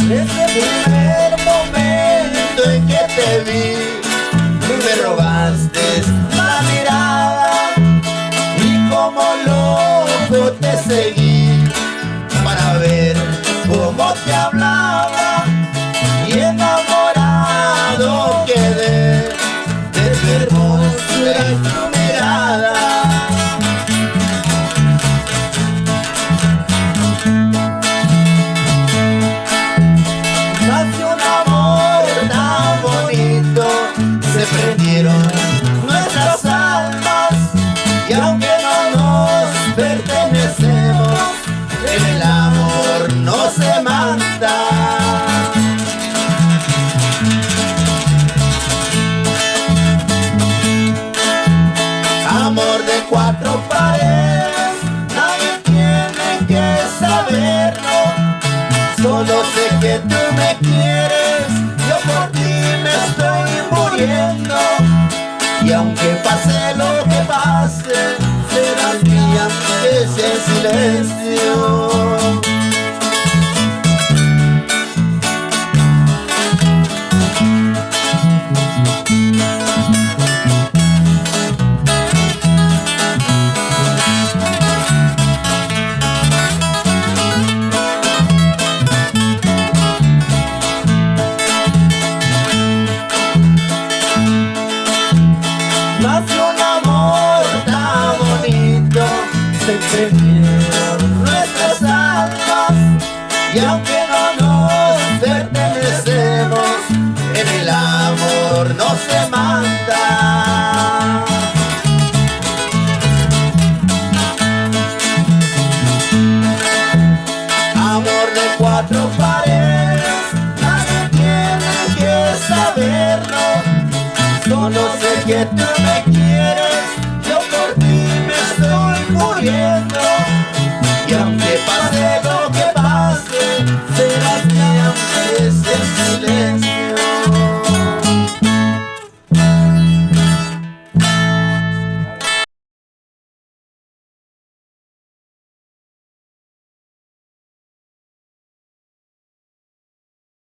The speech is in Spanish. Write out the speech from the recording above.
Desde el primer momento en que te vi, me robaste la mirada y como loco te seguí para ver cómo te hablaba, y enamorado quedé de tu hermosura y tu mirada. Nació un amor tan bonito, se prendieron nuestras almas, y aunque no nos pertenecemos, en el amor no se manda. Amor de cuatro paredes, nadie tiene que saberlo. Solo sé que tú me quieres, yo por ti me estoy muriendo. Y aunque pase lo que pase, serás mía ese silencio. Nació un amor tan bonito, se prendieron nuestras almas, y aunque no nos pertenecemos, en el amor no se manda. Amor de cuatro paredes, nadie tiene que saberlo. Solo sé que tú me quieres,